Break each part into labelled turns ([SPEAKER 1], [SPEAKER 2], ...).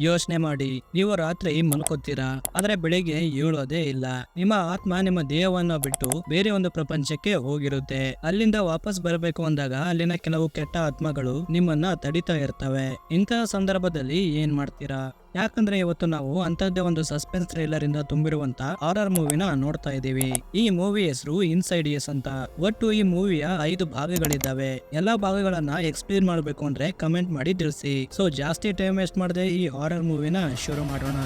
[SPEAKER 1] ಯೋಚನೆ ಮಾಡಿ, ನೀವು ರಾತ್ರಿ ಮಲ್ಕೋತೀರಾ, ಆದ್ರೆ ಬೆಳಿಗ್ಗೆ ಏಳೋದೇ ಇಲ್ಲ. ನಿಮ್ಮ ಆತ್ಮ ನಿಮ್ಮ ದೇಹವನ್ನ ಬಿಟ್ಟು ಬೇರೆ ಒಂದು ಪ್ರಪಂಚಕ್ಕೆ ಹೋಗಿರುತ್ತೆ. ಅಲ್ಲಿಂದ ವಾಪಸ್ ಬರಬೇಕು ಅಂದಾಗ ಅಲ್ಲಿನ ಕೆಲವು ಕೆಟ್ಟ ಆತ್ಮಗಳು ನಿಮ್ಮನ್ನ ತಡಿತಾ ಇರ್ತವೆ. ಇಂತಹ ಸಂದರ್ಭದಲ್ಲಿ ಏನ್ ಮಾಡ್ತೀರಾ? ಯಾಕಂದ್ರೆ ಇವತ್ತು ನಾವು ಅಂತದ್ದೇ ಒಂದು ಸಸ್ಪೆನ್ಸ್ ಥ್ರಿಲ್ಲರ್ ಇಂದ ತುಂಬಿರುವಂತ ಹಾರರ್ ಮೂವಿನ ನೋಡ್ತಾ ಇದೀವಿ. ಈ ಮೂವಿ ಹೆಸರು ಇನ್ಸೈಡ್ ಎಸ್ ಅಂತ. ಒಟ್ಟು ಈ ಮೂವಿಯ 5 ಭಾಗಗಳಿದ್ದಾವೆ. ಎಲ್ಲಾ ಭಾಗಗಳನ್ನ ಎಕ್ಸ್ಪ್ಲೇನ್ ಮಾಡ್ಬೇಕು ಅಂದ್ರೆ ಕಮೆಂಟ್ ಮಾಡಿ ತಿಳಿಸಿ. ಸೊ ಜಾಸ್ತಿ ಟೈಮ್ ವೇಸ್ಟ್ ಮಾಡದೆ ಈ ಹಾರರ್ ಮೂವಿನ ಶುರು ಮಾಡೋಣ.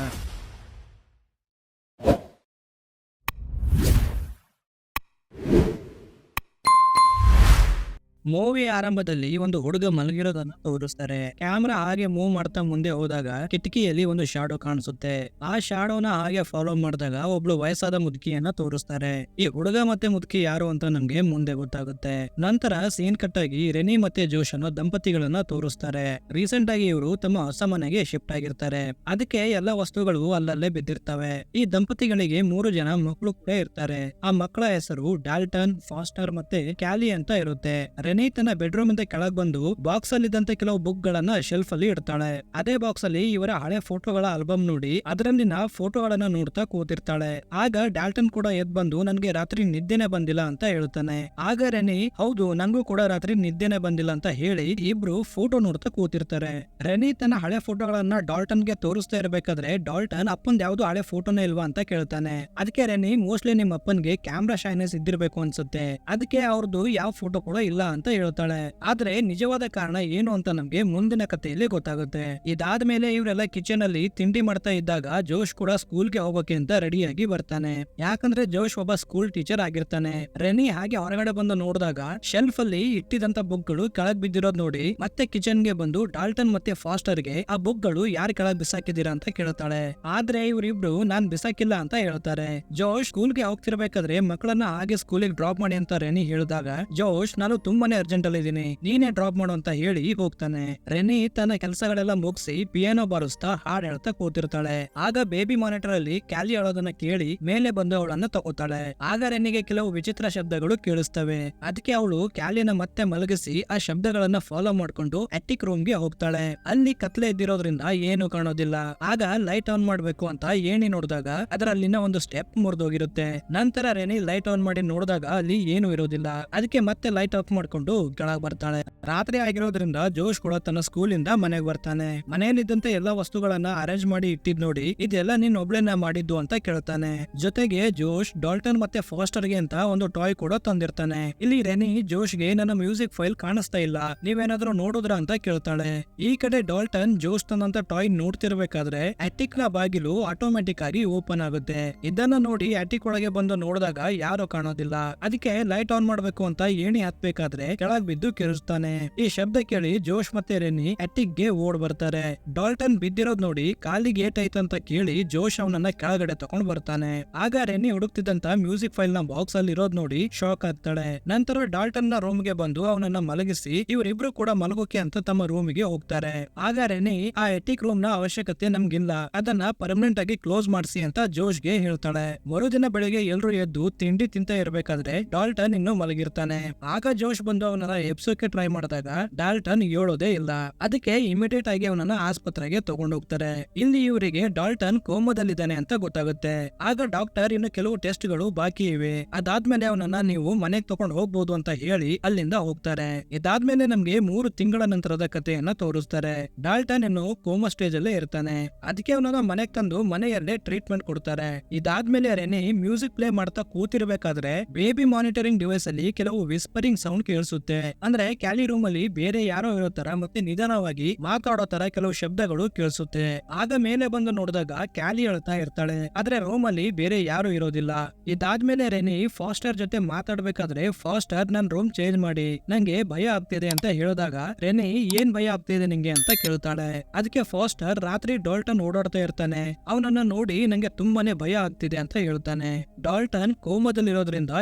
[SPEAKER 1] ಮೂವಿ ಆರಂಭದಲ್ಲಿ ಒಂದು ಹುಡುಗ ಮಲಗಿರೋದನ್ನ ತೋರಿಸ್ತಾರೆ. ಕ್ಯಾಮ್ರಾ ಹಾಗೆ ಮೂವ್ ಮಾಡ್ತಾ ಮುಂದೆ ಹೋದಾಗ ಕಿಟಕಿಯಲ್ಲಿ ಒಂದು ಶಾಡೋ ಕಾಣಿಸುತ್ತೆ. ಆ ಶಾಡೋನ ಹಾಗೆ ಫಾಲೋ ಮಾಡಿದಾಗ ಒಬ್ಳು ವಯಸ್ಸಾದ ಮುದುಕಿಯನ್ನ ತೋರಿಸ್ತಾರೆ. ಈ ಹುಡುಗ ಮತ್ತೆ ಮುದುಕಿ ಯಾರು ಅಂತ ನಮ್ಗೆ ಮುಂದೆ ಗೊತ್ತಾಗುತ್ತೆ. ನಂತರ ಸೀನ್ ಕಟ್ ಆಗಿ ರೆನಿ ಮತ್ತೆ ಜೋಶ್ ಅನ್ನೋ ದಂಪತಿಗಳನ್ನ ತೋರಿಸ್ತಾರೆ. ರೀಸೆಂಟ್ ಆಗಿ ಇವರು ತಮ್ಮ ಹೊಸ ಮನೆಗೆ ಶಿಫ್ಟ್ ಆಗಿರ್ತಾರೆ. ಅದಕ್ಕೆ ಎಲ್ಲಾ ವಸ್ತುಗಳು ಅಲ್ಲಲ್ಲೇ ಬಿದ್ದಿರ್ತವೆ. ಈ ದಂಪತಿಗಳಿಗೆ 3 ಜನ ಮಕ್ಕಳು ಕೂಡ ಇರ್ತಾರೆ. ಆ ಮಕ್ಕಳ ಹೆಸರು ಡಾಲ್ಟನ್, ಫಾಸ್ಟರ್ ಮತ್ತೆ ಕ್ಯಾಲಿ ಅಂತ ಇರುತ್ತೆ. ರೆನಿ ತನ್ನ ಬೆಡ್ರೂಮ್ ಇಂದ ಕೆಳಗ್ ಬಂದು ಬಾಕ್ಸ್ ಅಲ್ಲಿ ಇದ್ದಂತ ಕೆಲವು ಬುಕ್ ಗಳನ್ನ ಶೆಲ್ಫ್ ಅಲ್ಲಿ ಇಡ್ತಾಳೆ. ಅದೇ ಬಾಕ್ಸ್ ಅಲ್ಲಿ ಇವರ ಹಳೆ ಫೋಟೋಗಳ ಆಲ್ಬಮ್ ನೋಡಿ ಅದರಲ್ಲಿನ ಫೋಟೋಗಳನ್ನ ನೋಡ್ತಾ ಕೂತಿರ್ತಾಳೆ. ಆಗ ಡಾಲ್ಟನ್ ಕೂಡ ಎದ್ ಬಂದು ನನ್ಗೆ ರಾತ್ರಿ ನಿದ್ದೆನೆ ಬಂದಿಲ್ಲ ಅಂತ ಹೇಳ್ತಾನೆ. ಆಗ ರೆನಿ ಹೌದು ನಂಗೂ ಕೂಡ ರಾತ್ರಿ ನಿದ್ದೆನೆ ಬಂದಿಲ್ಲ ಅಂತ ಹೇಳಿ ಇಬ್ರು ಫೋಟೋ ನೋಡ್ತಾ ಕೂತಿರ್ತಾರೆ. ರೆನಿ ತನ್ನ ಹಳೆ ಫೋಟೋಗಳನ್ನ ಡಾಲ್ಟನ್ ಗೆ ತೋರಿಸ್ತಾ ಇರ್ಬೇಕಾದ್ರೆ ಡಾಲ್ಟನ್ ಅಪ್ಪನ್ ಯಾವ್ದು ಹಳೆ ಫೋಟೋನೇ ಇಲ್ವಾ ಅಂತ ಕೇಳ್ತಾನೆ. ಅದಕ್ಕೆ ರೆನಿ ಮೋಸ್ಟ್ಲಿ ನಿಮ್ಮ ಅಪ್ಪನ್ಗೆ ಕ್ಯಾಮ್ರಾ ಶೈನೆಸ್ ಇದ್ದಿರ್ಬೇಕು ಅನ್ಸುತ್ತೆ, ಅದಕ್ಕೆ ಅವ್ರದ್ದು ಯಾವ ಫೋಟೋ ಕೂಡ ಇಲ್ಲ ಅಂತ ಹೇಳ್ತಾಳೆ. ಆದ್ರೆ ನಿಜವಾದ ಕಾರಣ ಏನು ಅಂತ ನಮ್ಗೆ ಮುಂದಿನ ಕಥೆಯಲ್ಲಿ ಗೊತ್ತಾಗುತ್ತೆ. ಇದಾದ್ಮೇಲೆ ಇವರೆಲ್ಲ ಕಿಚನ್ ಅಲ್ಲಿ ತಿಂಡಿ ಮಾಡ್ತಾ ಇದ್ದಾಗ ಜೋಶ್ ಕೂಡ ಸ್ಕೂಲ್ಗೆ ಹೋಗೋಕೆ ಅಂತ ರೆಡಿಯಾಗಿ ಬರ್ತಾನೆ. ಯಾಕಂದ್ರೆ ಜೋಶ್ ಒಬ್ಬ ಸ್ಕೂಲ್ ಟೀಚರ್ ಆಗಿರ್ತಾನೆ. ರೆನಿ ಹಾಗೆ ಹೊರಗಡೆ ಬಂದು ನೋಡಿದಾಗ ಶೆಲ್ಫ್ ಅಲ್ಲಿ ಇಟ್ಟಿದಂತ ಬುಕ್ ಗಳು ಕೆಳಗ್ ಬಿದ್ದಿರೋದ್ ನೋಡಿ ಮತ್ತೆ ಕಿಚನ್ ಗೆ ಬಂದು ಡಾಲ್ಟನ್ ಮತ್ತೆ ಫಾಸ್ಟರ್ ಗೆ ಆ ಬುಕ್ ಗಳು ಯಾರು ಕೆಳಗ್ ಬಿಸಾಕಿದೀರಾ ಅಂತ ಕೇಳ್ತಾಳೆ. ಆದ್ರೆ ಇವರಿಬ್ರು ನಾನ್ ಬಿಸಾಕಿಲ್ಲ ಅಂತ ಹೇಳ್ತಾರೆ. ಜೋಶ್ ಸ್ಕೂಲ್ಗೆ ಹೋಗ್ತಿರ್ಬೇಕಾದ್ರೆ ಮಕ್ಕಳನ್ನ ಹಾಗೆ ಸ್ಕೂಲಿಗೆ ಡ್ರಾಪ್ ಮಾಡಿ ಅಂತ ರೆನಿ ಹೇಳಿದಾಗ ಜೋಶ್ ನಾನು ತುಂಬಾನೇ ಅರ್ಜೆಂಟ್ ಅಲ್ಲಿ ಇದೀನಿ, ನೀನೇ ಡ್ರಾಪ್ ಮಾಡು ಅಂತ ಹೇಳಿ ಹೋಗ್ತಾನೆ. ರೆನಿ ತನ್ನ ಕೆಲಸಗಳೆಲ್ಲ ಮುಗಿಸಿ ಪಿಯಾನೋ ಬಾರಿಸ್ತಾ ಹಾಡ್ ಹೇಳ್ತಾ ಕೂತಿರ್ತಾಳೆ. ಆಗ ಬೇಬಿ ಮಾನಿಟರ್ ಅಲ್ಲಿ ಕ್ಯಾಲಿ ಹೇಳೋದನ್ನ ಕೇಳಿ ಮೇಲೆ ಬಂದು ಅವಳನ್ನ ತಗೋತಾಳೆ. ಆಗ ರೆನಿಗೆ ಕೆಲವು ವಿಚಿತ್ರ ಶಬ್ದಗಳು ಕೇಳಿಸ್ತವೆ. ಅದಕ್ಕೆ ಅವಳು ಕ್ಯಾಲಿನ ಮತ್ತೆ ಮಲಗಿಸಿ ಆ ಶಬ್ದಗಳನ್ನ ಫಾಲೋ ಮಾಡ್ಕೊಂಡು ಅಟಿಕ್ ರೂಮ್ ಗೆ ಹೋಗ್ತಾಳೆ. ಅಲ್ಲಿ ಕತ್ಲೆ ಇದ್ದಿರೋದ್ರಿಂದ ಏನು ಕಾಣೋದಿಲ್ಲ. ಆಗ ಲೈಟ್ ಆನ್ ಮಾಡ್ಬೇಕು ಅಂತ ಏಣಿ ನೋಡಿದಾಗ ಅದರಲ್ಲಿನ ಒಂದು ಸ್ಟೆಪ್ ಮುರಿದೋಗಿರುತ್ತೆ. ನಂತರ ರೆನಿ ಲೈಟ್ ಆನ್ ಮಾಡಿ ನೋಡಿದಾಗ ಅಲ್ಲಿ ಏನು ಇರೋದಿಲ್ಲ. ಅದಕ್ಕೆ ಮತ್ತೆ ಲೈಟ್ ಆಫ್ ಮಾಡ್ಕೊಂಡು ಕೆಳಗ್ ಬರ್ತಾಳೆ. ರಾತ್ರಿ ಆಗಿರೋದ್ರಿಂದ ಜೋಶ್ ಕೂಡ ತನ್ನ ಸ್ಕೂಲ್ ಇಂದ ಮನೆಗೆ ಬರ್ತಾನೆ. ಮನೆಯಲ್ಲಿದ್ದಂತೆ ಎಲ್ಲಾ ವಸ್ತುಗಳನ್ನ ಅರೇಂಜ್ ಮಾಡಿ ಇಟ್ಟಿದ್ ನೋಡಿ ಇದೆಲ್ಲ ನೀನ್ ಒಬ್ಳೇನ ಮಾಡಿದ್ದು ಅಂತ ಕೇಳ್ತಾನೆ. ಜೊತೆಗೆ ಜೋಶ್ ಡಾಲ್ಟನ್ ಮತ್ತೆ ಫಾಸ್ಟರ್ ಗೆ ಅಂತ ಒಂದು ಟಾಯ್ ಕೂಡ ತಂದಿರ್ತಾನೆ. ಇಲ್ಲಿ ರೆನಿ ಜೋಶ್ ಗೆ ನನ್ನ ಮ್ಯೂಸಿಕ್ ಫೈಲ್ ಕಾಣಿಸ್ತಾ ಇಲ್ಲ, ನೀವೇನಾದ್ರೂ ನೋಡಿದ್ರ ಅಂತ ಕೇಳ್ತಾಳೆ. ಈ ಕಡೆ ಡಾಲ್ಟನ್ ಜೋಶ್ ತಂದಂತ ಟಾಯ್ ನೋಡ್ತಿರ್ಬೇಕಾದ್ರೆ ಅಟಿಕ್ ನ ಬಾಗಿಲು ಆಟೋಮೆಟಿಕ್ ಆಗಿ ಓಪನ್ ಆಗುತ್ತೆ. ಇದನ್ನ ನೋಡಿ ಅಟಿಕ್ ಒಳಗೆ ಬಂದು ನೋಡಿದಾಗ ಯಾರು ಕಾಣೋದಿಲ್ಲ. ಅದಕ್ಕೆ ಲೈಟ್ ಆನ್ ಮಾಡ್ಬೇಕು ಅಂತ ಏಣಿ ಹತ್ಬೇಕಾದ್ರೆ ಕೆಳಗ್ ಬಿದ್ದು ಕಿರಿಸ್ತಾನೆ. ಈ ಶಬ್ದ ಕೇಳಿ ಜೋಶ್ ಮತ್ತೆ ರೆನಿ ಅಟಿಕ್ ಗೆ ಓಡ್ ಬರ್ತಾರೆ. ಡಾಲ್ಟನ್ ಬಿದ್ದಿರೋದ್ ನೋಡಿ ಕಾಲಿಗೆ ಏಟಾಯ್ತಂತ ಕೇಳಿ ಜೋಶ್ ಅವನನ್ನ ಕೆಳಗಡೆ ತಗೊಂಡ್ ಬರ್ತಾನೆ. ಆಗ ರೆನಿ ಹುಡುಕ್ತಿದ್ದಂತ ಮ್ಯೂಸಿಕ್ ಫೈಲ್ ನ ಬಾಕ್ಸ್ ಅಲ್ಲಿ ಇರೋದ್ ನೋಡಿ ಶಾಕ್ ಆಗ್ತಾಳೆ. ನಂತರ ಡಾಲ್ಟನ್ ನ ರೂಮ್ ಗೆ ಬಂದು ಅವನನ್ನ ಮಲಗಿಸಿ ಇವರಿಬ್ರು ಕೂಡ ಮಲಗೋಕೆ ಅಂತ ತಮ್ಮ ರೂಮ್ ಗೆ ಹೋಗ್ತಾರೆ. ಆಗ ರೆನಿ ಆ ಎಟಿಕ್ ರೂಮ್ ನ ಅವಶ್ಯಕತೆ ನಮ್ಗಿಲ್ಲ, ಅದನ್ನ ಪರ್ಮನೆಂಟ್ ಆಗಿ ಕ್ಲೋಸ್ ಮಾಡಿಸಿ ಅಂತ ಜೋಶ್ ಗೆ ಹೇಳ್ತಾಳೆ. ಮರುದಿನ ಬೆಳಿಗ್ಗೆ ಎಲ್ರು ಎದ್ದು ತಿಂಡಿ ತಿಂತ ಇರ್ಬೇಕಾದ್ರೆ ಡಾಲ್ಟನ್ ಇನ್ನು ಮಲಗಿರ್ತಾನೆ. ಆಗ ಜೋಶ್ ಬಂದು ಅವನನ್ನ ಎಬ್ಸೋಕೆ ಟ್ರೈ ಮಾಡಿದಾಗ ಡಾಲ್ಟನ್ ಹೇಳೋದೇ ಇಲ್ಲ. ಅದಕ್ಕೆ ಇಮಿಡಿಯೇಟ್ ಆಗಿ ಅವನನ್ನ ಆಸ್ಪತ್ರೆಗೆ ತಗೊಂಡು ಹೋಗ್ತಾರೆ. ಇಲ್ಲಿ ಇವರಿಗೆ ಡಾಲ್ಟನ್ ಕೋಮದಲ್ಲಿದ್ದಾನೆ ಅಂತ ಗೊತ್ತಾಗುತ್ತೆ. ಆಗ ಡಾಕ್ಟರ್ ಇನ್ನು ಕೆಲವು ಟೆಸ್ಟ್ ಗಳು ಬಾಕಿ ಇವೆ, ಅದಾದ್ಮೇಲೆ ಅವನನ್ನ ನೀವು ಮನೆಗೆ ತಗೊಂಡು ಹೋಗ್ಬೋದು ಅಂತ ಹೇಳಿ ಅಲ್ಲಿಂದ ಹೋಗ್ತಾರೆ. ಇದಾದ್ಮೇಲೆ ನಮ್ಗೆ 3 ತಿಂಗಳ ನಂತರದ ಕಥೆಯನ್ನ ತೋರಿಸ್ತಾರೆ. ಡಾಲ್ಟನ್ ಇನ್ನು ಕೋಮಾ ಸ್ಟೇಜ್ ಅಲ್ಲೇ ಇರ್ತಾನೆ. ಅದಕ್ಕೆ ಅವನನ್ನ ಮನೆಗೆ ತಂದು ಮನೆಯಲ್ಲೇ ಟ್ರೀಟ್ಮೆಂಟ್ ಕೊಡ್ತಾರೆ. ಇದಾದ್ಮೇಲೆ ರೆನಿ ಮ್ಯೂಸಿಕ್ ಪ್ಲೇ ಮಾಡ್ತಾ ಕೂತಿರ್ಬೇಕಾದ್ರೆ ಬೇಬಿ ಮಾನಿಟರಿಂಗ್ ಡಿವೈಸ್ ಅಲ್ಲಿ ಕೆಲವು ವಿಸ್ಪರಿಂಗ್ ಸೌಂಡ್ ಕೇಳಿಸುತ್ತೆ. ಅಂದ್ರೆ ಕ್ಯಾಲಿ ರೂಮ್ ಅಲ್ಲಿ ಬೇರೆ ಯಾರೋ ಇರೋ ತರ ಮತ್ತೆ ನಿಧಾನವಾಗಿ ಮಾತಾಡೋ ತರ ಕೆಲವು ಶಬ್ದಗಳು ಕೇಳಿಸುತ್ತೆ. ಆಗ ಮೇಲೆ ಬಂದು ನೋಡಿದಾಗ ಕ್ಯಾಲಿ ಹೇಳ್ತಾ ಇರ್ತಾಳೆ, ಆದ್ರೆ ರೂಮ್ ಅಲ್ಲಿ ಬೇರೆ ಯಾರು ಇರೋದಿಲ್ಲ. ಇದಾದ್ಮೇಲೆ ರೆನಿ ಫಾಸ್ಟರ್ ಜೊತೆ ಮಾತಾಡ್ಬೇಕಾದ್ರೆ ಫಾಸ್ಟರ್ ನನ್ ರೂಮ್ ಚೇಂಜ್ ಮಾಡಿ, ನಂಗೆ ಭಯ ಆಗ್ತಿದೆ ಅಂತ ಹೇಳಿದಾಗ ರೆನಿ ಏನ್ ಭಯ ಆಗ್ತಿದೆ ನಿಂಗೆ ಅಂತ ಕೇಳ್ತಾಳೆ. ಅದಕ್ಕೆ ಫಾಸ್ಟರ್ ರಾತ್ರಿ ಡಾಲ್ಟನ್ ಓಡಾಡ್ತಾ ಇರ್ತಾನೆ, ಅವನನ್ನ ನೋಡಿ ನಂಗೆ ತುಂಬಾನೇ ಭಯ ಆಗ್ತಿದೆ ಅಂತ ಹೇಳ್ತಾನೆ. ಡಾಲ್ಟನ್ ಕೋಮದಲ್ಲಿರೋದ್ರಿಂದ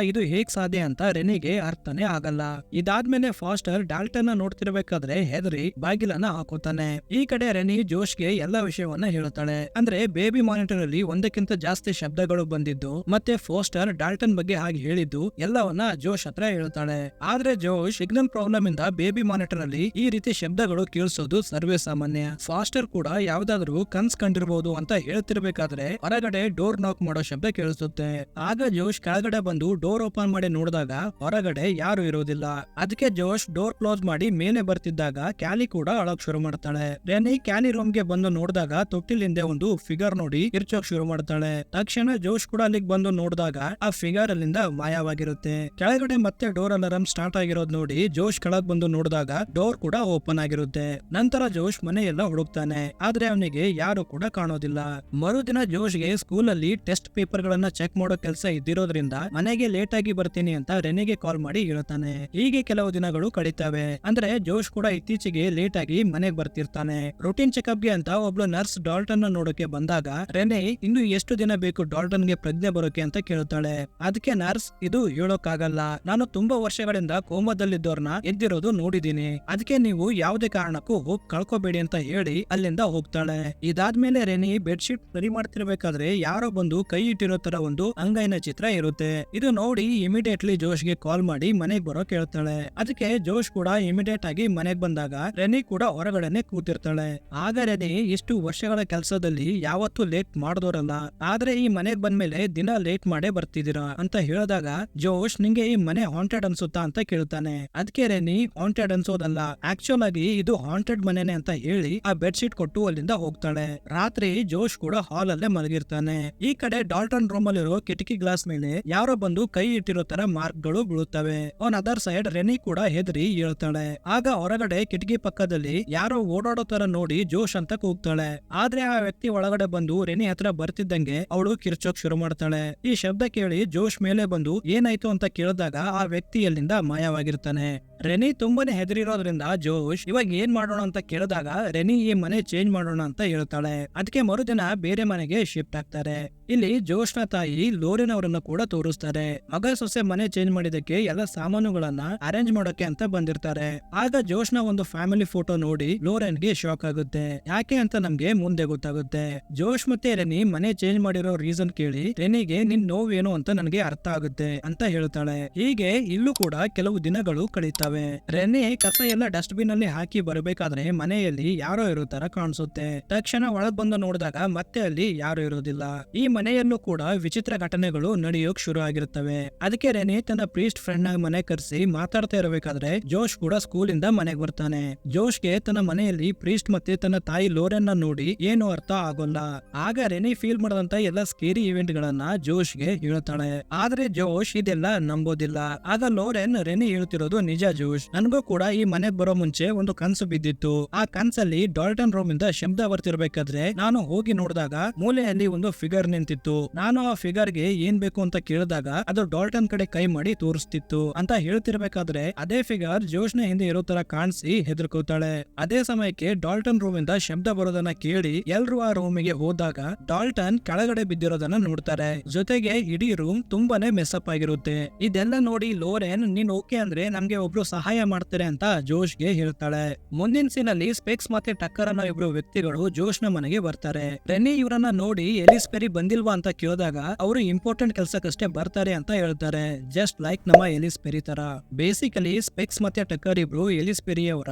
[SPEAKER 1] ಇದು ಹೇಗ್ ಸಾಧ್ಯ ಅಂತ ರೆನಿಗೆ ಅರ್ಥನೇ ಆಗಲ್ಲ. ಇದಾದ್ಮೇಲೆ ಫಾಸ್ಟರ್ ಡಾಲ್ಟನ್ ನೋಡ್ತಿರ್ಬೇಕಾದ್ರೆ ಹೆದರಿ ಬಾಗಿಲನ್ನ ಹಾಕುತ್ತಾನೆ. ಈ ಕಡೆ ರೆನಿ ಜೋಶ್ಗೆ ಎಲ್ಲಾ ವಿಷಯವನ್ನ ಹೇಳುತ್ತಾಳೆ. ಅಂದ್ರೆ ಬೇಬಿ ಮಾನಿಟರ್ ಅಲ್ಲಿ ಒಂದಕ್ಕಿಂತ ಜಾಸ್ತಿ ಶಬ್ದಗಳು ಬಂದಿದ್ದು ಮತ್ತೆ ಫಾಸ್ಟರ್ ಡಾಲ್ಟನ್ ಬಗ್ಗೆ ಹಾಗೆ ಹೇಳಿದ್ದು ಎಲ್ಲವನ್ನ ಜೋಶ್ ಹತ್ರ ಹೇಳ್ತಾಳೆ. ಆದ್ರೆ ಜೋಶ್ ಸಿಗ್ನಲ್ ಪ್ರಾಬ್ಲಮ್ ಇಂದ ಬೇಬಿ ಮಾನಿಟರ್ ಅಲ್ಲಿ ಈ ರೀತಿ ಶಬ್ದಗಳು ಕೇಳಿಸೋದು ಸರ್ವೇ ಸಾಮಾನ್ಯ. ಫಾಸ್ಟರ್ ಕೂಡ ಯಾವ್ದಾದ್ರು ಕನ್ಸ್ ಕಂಡಿರಬಹುದು ಅಂತ ಹೇಳ್ತಿರ್ಬೇಕಾದ್ರೆ ಹೊರಗಡೆ ಡೋರ್ ನಾಕ್ ಮಾಡೋ ಶಬ್ದ ಕೇಳಿಸುತ್ತೆ. ಆಗ ಜೋಶ್ ಕೆಳಗಡೆ ಬಂದು ಡೋರ್ ಓಪನ್ ಮಾಡಿ ನೋಡಿದಾಗ ಹೊರಗಡೆ ಯಾರು ಇರೋದಿಲ್ಲ. ಅದಕ್ಕೆ ಜೋಶ್ ಡೋರ್ ಕ್ಲೋಸ್ ಮಾಡಿ ಮೇಲೆ ಬರ್ತಿದ್ದಾಗ ಕ್ಯಾಲಿ ಕೂಡ ಅಳಕ್ ಶುರು ಮಾಡ್ತಾಳೆ. ರೆನಿ ಕ್ಯಾಲಿ ರೂಮ್ ಗೆ ಬಂದು ನೋಡಿದಾಗ ತೊಟ್ಟಿಲಿಂದ ಒಂದು ಫಿಗರ್ ನೋಡಿ ಕಿರ್ಚೋಕ್ ಶುರು ಮಾಡ್ತಾಳೆ. ತಕ್ಷಣ ಜೋಶ್ ಕೂಡ ಅಲ್ಲಿಗೆ ಬಂದು ನೋಡಿದಾಗ ಆ ಫಿಗರ್ ಅಲ್ಲಿಂದ ಮಾಯವಾಗಿರುತ್ತೆ. ಕೆಳಗಡೆ ಮತ್ತೆ ಡೋರ್ ಅಲಾರಂ ಸ್ಟಾರ್ಟ್ ಆಗಿರೋದ್ ನೋಡಿ ಜೋಶ್ ಕೆಳಗ್ ಬಂದು ನೋಡಿದಾಗ ಡೋರ್ ಕೂಡ ಓಪನ್ ಆಗಿರುತ್ತೆ. ನಂತರ ಜೋಶ್ ಮನೆಯೆಲ್ಲ ಹುಡುಕ್ತಾನೆ. ಆದ್ರೆ ಅವನಿಗೆ ಯಾರು ಕೂಡ ಕಾಣೋದಿಲ್ಲ. ಮರುದಿನ ಜೋಶ್ಗೆ ಸ್ಕೂಲ್ ಅಲ್ಲಿ ಟೆಸ್ಟ್ ಪೇಪರ್ ಗಳನ್ನ ಚೆಕ್ ಮಾಡೋ ಕೆಲಸ ಇದ್ದಿರೋದ್ರಿಂದ ಮನೆಗೆ ಲೇಟ್ ಆಗಿ ಬರ್ತೀನಿ ಅಂತ ರೆನಿಗೆ ಕಾಲ್ ಮಾಡಿ ಹೇಳ್ತಾನೆ. ಹೀಗೆ ಕೆಲವು ದಿನಗಳು ಕಳೀತವೆ. ಅಂದ್ರೆ ಜೋಶ್ ಕೂಡ ಇತ್ತೀಚೆಗೆ ಲೇಟ್ ಆಗಿ ಮನೆಗೆ ಬರ್ತಿರ್ತಾನೆ. ರೂಟೀನ್ ಚೆಕ್ಅಪ್ ಗೆ ಅಂತ ಒಬ್ಳು ನರ್ಸ್ ಡಾಲ್ಟನ್ ನೋಡೋಕೆ ಬಂದಾಗ ರೆನೆ ಇನ್ನು ಎಷ್ಟು ದಿನ ಬೇಕು ಡಾಲ್ಟನ್ ಗೆ ಪ್ರಜ್ಞೆ ಬರೋಕೆ ಅಂತ ಕೇಳ್ತಾಳೆ. ಅದಕ್ಕೆ ನರ್ಸ್ ಇದು ಹೇಳೋಕ್ಕಾಗಲ್ಲ, ನಾನು ತುಂಬಾ ವರ್ಷಗಳಿಂದ ಕೋಮಾದಲ್ಲಿದ್ದವ್ರನ್ನ ಎದ್ದಿರೋದು ನೋಡಿದೀನಿ, ಅದಕ್ಕೆ ನೀವು ಯಾವುದೇ ಕಾರಣಕ್ಕೂ ಹೋಗ್ ಕಳ್ಕೋಬೇಡಿ ಅಂತ ಹೇಳಿ ಅಲ್ಲಿಂದ ಹೋಗ್ತಾಳೆ. ಇದಾದ್ಮೇಲೆ ರೆನಿ ಬೆಡ್ಶೀಟ್ ಸರಿ ಮಾಡ್ತಿರ್ಬೇಕಾದ್ರೆ ಯಾರೋ ಬಂದು ಕೈ ಇಟ್ಟಿರೋ ತರ ಒಂದು ಅಂಗೈನ ಚಿತ್ರ ಇರುತ್ತೆ. ಇದು ನೋಡಿ ಇಮಿಡಿಯೇಟ್ಲಿ ಜೋಶ್ಗೆ ಕಾಲ್ ಮಾಡಿ ಮನೆಗ್ ಬರೋ ಕೇಳ್ತಾಳೆ. ಅದಕ್ಕೆ ಜೋಶ್ ಕೂಡ ಇಮಿಡಿಯೇಟ್ ಆಗಿ ಮನೆಗ್ ಬಂದಾಗ ರೆನಿ ಕೂಡ ಹೊರಗಡೆನೆ ಕೂತಿರ್ತಾಳೆ. ಆಗ ರೆನಿ ಇಷ್ಟು ವರ್ಷಗಳ ಕೆಲಸದಲ್ಲಿ ಯಾವತ್ತೂ ಲೇಟ್ ಮಾಡಿದವರಲ್ಲ, ಆದ್ರೆ ಈ ಮನೆಗ್ ಬಂದ್ಮೇಲೆ ದಿನ ಲೇಟ್ ಮಾಡೇ ಬರ್ತಿದ್ದೀರಾ ಅಂತ ಹೇಳಿದಾಗ ಜೋಶ್ ನಿಂಗೆ ಈ ಮನೆ ಹಾಂಟೆಡ್ ಅನ್ಸುತ್ತಾ ಅಂತ ಕೇಳ್ತಾನೆ. ಅದಕ್ಕೆ ರೆನಿ ಹಾಂಟೆಡ್ ಅನ್ಸೋದಲ್ಲ, ಆಕ್ಚುಲ್ ಆಗಿ ಇದು ಹಾಂಟೆಡ್ ಮನೆನೆ ಅಂತ ಹೇಳಿ ಆ ಬೆಡ್ ಶೀಟ್ ಕೊಟ್ಟು ಅಲ್ಲಿಂದ ಹೋಗ್ತಾಳೆ. ರಾತ್ರಿ ಜೋಶ್ ಕೂಡ ಹಾಲ್ ಅಲ್ಲೇ ಮಲಗಿರ್ತಾನೆ. ಈ ಕಡೆ ಡಾಲ್ಟನ್ ರೂಮ್ ಅಲ್ಲಿರೋ ಕಿಟಕಿ ಗ್ಲಾಸ್ ಮೇಲೆ ಯಾರೋ ಬಂದು ಕೈ ಇಟ್ಟಿರೋ ತರ ಮಾರ್ಕ್ ಗಳು ಬೀಳುತ್ತವೆ. ಆನ್ ಅದರ್ ಸೈಡ್ ರೆನಿ ಕೂಡ ಹೆದರಿ ಹೇಳ್ತಾಳೆ. ಆಗ ಹೊರಗಡೆ ಕಿಟಕಿ ಪಕ್ಕದಲ್ಲಿ ಯಾರೋ ಓಡಾಡೋ ತರ ನೋಡಿ ಜೋಶ್ ಅಂತ ಕೂಗ್ತಾಳೆ. ಆದ್ರೆ ಆ ವ್ಯಕ್ತಿ ಒಳಗಡೆ ಬಂದು ರೆನಿ ಹತ್ರ ಬರ್ತಿದ್ದಂಗೆ ಅವಳು ಕಿರ್ಚೋಕ್ ಶುರು ಮಾಡ್ತಾಳೆ. ಈ ಶಬ್ದ ಕೇಳಿ ಜೋಶ್ ಮೇಲೆ ಬಂದು ಏನಾಯ್ತು ಅಂತ ಕೇಳಿದಾಗ ಆ ವ್ಯಕ್ತಿ ಅಲ್ಲಿಂದ ಮಾಯವಾಗಿರ್ತಾನೆ. ರೆನಿ ತುಂಬಾನೇ ಹೆದರಿರೋದ್ರಿಂದ ಜೋಶ್ ಇವಾಗ ಏನ್ ಮಾಡೋಣ ಅಂತ ಕೇಳಿದಾಗ ರೆನಿ ಈ ಮನೆ ಚೇಂಜ್ ಮಾಡೋಣ ಅಂತ ಹೇಳ್ತಾಳೆ. ಅದಕ್ಕೆ ಮರುದಿನ ಬೇರೆ ಮನೆಗೆ ಶಿಫ್ಟ್ ಆಗ್ತಾರೆ. ಇಲ್ಲಿ ಜೋಶ್ ನ ತಾಯಿ ಲೋರೆನ್ ಅವರನ್ನ ಕೂಡ ತೋರಿಸ್ತಾರೆ. ಮಗ ಸೊಸೆ ಮನೆ ಚೇಂಜ್ ಮಾಡಿದಕ್ಕೆ ಎಲ್ಲ ಸಾಮಾನುಗಳನ್ನ ಅರೇಂಜ್ ಮಾಡೋಕೆ ಅಂತ ಬಂದಿರ್ತಾರೆ. ಆಗ ಜೋಶ್ ನ ಒಂದು ಫ್ಯಾಮಿಲಿ ಫೋಟೋ ನೋಡಿ ಲೋರೆನ್ ಗೆ ಶಾಕ್ ಆಗುತ್ತೆ. ಯಾಕೆ ಅಂತ ನಮ್ಗೆ ಮುಂದೆ ಗೊತ್ತಾಗುತ್ತೆ. ಜೋಶ್ ಮತ್ತೆ ರೆನಿ ಮನೆ ಚೇಂಜ್ ಮಾಡಿರೋ ರೀಸನ್ ಕೇಳಿ ರೆನಿಗೆ ನಿನ್ ನೋವೇನು ಅಂತ ನನಗೆ ಅರ್ಥ ಆಗುತ್ತೆ ಅಂತ ಹೇಳ್ತಾಳೆ. ಹೀಗೆ ಇಲ್ಲೂ ಕೂಡ ಕೆಲವು ದಿನಗಳು ಕಳೀತವೆ. ರೆನಿ ಕಸ ಎಲ್ಲ ಡಸ್ಟ್ ಬಿನ್ ಅಲ್ಲಿ ಹಾಕಿ ಬರಬೇಕಾದ್ರೆ ಮನೆಯಲ್ಲಿ ಯಾರೋ ಇರೋ ತರ ಕಾಣಿಸುತ್ತೆ. ತಕ್ಷಣ ಒಳಗ್ ಬಂದು ನೋಡಿದಾಗ ಮತ್ತೆ ಅಲ್ಲಿ ಯಾರು ಇರೋದಿಲ್ಲ. ಈ ಮನೆಯಲ್ಲೂ ಕೂಡ ವಿಚಿತ್ರ ಘಟನೆಗಳು ನಡೆಯೋಕ್ ಶುರು ಆಗಿರುತ್ತವೆ. ಅದಕ್ಕೆ ರೆನಿ ತನ್ನ ಪ್ರೀಸ್ಟ್ ಫ್ರೆಂಡ್ ನ ಮನೆ ಕರೆಸಿ ಮಾತಾಡ್ತಾ ಇರಬೇಕಾದ್ರೆ ಜೋಶ್ ಕೂಡ ಸ್ಕೂಲ್ ಇಂದ ಮನೆಗೆ ಬರ್ತಾನೆ. ಜೋಶ್ಗೆ ತನ್ನ ಮನೆಯಲ್ಲಿ ಪ್ರೀಸ್ಟ್ ಮತ್ತೆ ತನ್ನ ತಾಯಿ ಲೋರೆನ್ ನ ನೋಡಿ ಏನು ಅರ್ಥ ಆಗೋಲ್ಲ. ಆಗ ರೆನಿ ಫೀಲ್ ಮಾಡದಂತ ಎಲ್ಲ ಸ್ಕೇರಿ ಇವೆಂಟ್ ಗಳನ್ನ ಜೋಶ್ಗೆ ಹೇಳ್ತಾಳೆ. ಆದ್ರೆ ಜೋಶ್ ಇದೆಲ್ಲ ನಂಬೋದಿಲ್ಲ. ಆಗ ಲೋರೆನ್ ರೆನಿ ಹೇಳ್ತಿರೋದು ನಿಜ ಜೋಶ್, ನನ್ಗೂ ಕೂಡ ಈ ಮನೆಗ್ ಬರೋ ಮುಂಚೆ ಒಂದು ಕನ್ಸು ಬಿದ್ದಿತ್ತು. ಆ ಕನ್ಸಲ್ಲಿ ಡಾಲ್ಟನ್ ರೂಮ್ ಇಂದ ಶಬ್ದ ಬರ್ತಿರ್ಬೇಕಾದ್ರೆ ನಾನು ಹೋಗಿ ನೋಡಿದಾಗ ಮೂಲೆಯಲ್ಲಿ ಒಂದು ಫಿಗರ್ ನಿಂತಿತ್ತು. ನಾನು ಆ ಫಿಗರ್ ಗೆ ಏನ್ ಬೇಕು ಅಂತ ಕೇಳಿದಾಗ ಅದು ಡಾಲ್ಟನ್ ಕಡೆ ಕೈ ಮಾಡಿ ತೋರಿಸ್ತಿತ್ತು ಅಂತ ಹೇಳ್ತಿರ್ಬೇಕಾದ್ರೆ ಅದೇ ಫಿಗರ್ ಜೋಶ್ ನ ಹಿಂದೆ ಇರೋ ತರ ಕಾಣಿಸಿ ಹೆದರ್ಕೋತಾಳೆ. ಅದೇ ಸಮಯಕ್ಕೆ ಡಾಲ್ಟನ್ ರೂಮ್ ಇಂದ ಶಬ್ದ ಬರೋದನ್ನ ಕೇಳಿ ಎಲ್ರು ಆ ರೂಮ್ ಗೆ ಹೋದಾಗ ಡಾಲ್ಟನ್ ಕೆಳಗಡೆ ಬಿದ್ದಿರೋದನ್ನ ನೋಡ್ತಾರೆ. ಜೊತೆಗೆ ಇಡೀ ರೂಮ್ ತುಂಬಾನೇ ಮೆಸ್ಅಪ್ ಆಗಿರುತ್ತೆ. ಇದೆಲ್ಲ ನೋಡಿ ಲೋರೆನ್ ನೀನ್ ಓಕೆ ಅಂದ್ರೆ ನಮ್ಗೆ ಒಬ್ರು ಸಹಾಯ ಮಾಡ್ತಾರೆ ಅಂತ ಜೋಶ್ ಗೆ ಹೇಳ್ತಾಳೆ. ಮುಂದಿನ ಸೀನ್ ಅಲ್ಲಿ ಸ್ಪೆಕ್ಸ್ ಮತ್ತೆ ಟಕ್ಕರ್ ಅನ್ನೋ ಇಬ್ರು ವ್ಯಕ್ತಿಗಳು ಜೋಶ್ ನ ಮನೆಗೆ ಬರ್ತಾರೆ. ರೆನಿ ಇವರನ್ನ ನೋಡಿ ಎಲಿಸ್ ಪೆರಿ ಬಂದಿಲ್ವಾ ಅಂತ ಕೇಳಿದಾಗ ಅವರು ಇಂಪಾರ್ಟೆಂಟ್ ಕೆಲಸಕ್ಕಷ್ಟೇ ಬರ್ತಾರೆ ಅಂತ ಹೇಳ್ತಾರೆ. ಜಸ್ಟ್ ಲೈಕ್ ನಮ್ಮ ಎಲಿಸ್ ಪೆರಿ ತರ. ಬೇಸಿಕಲಿ ಸ್ಪೆಕ್ಸ್ ಮತ್ತೆ ಟಕ್ಕರ್ ಇಬ್ರು ಎಲಿಸ್ ಪೆರಿ ಅವರ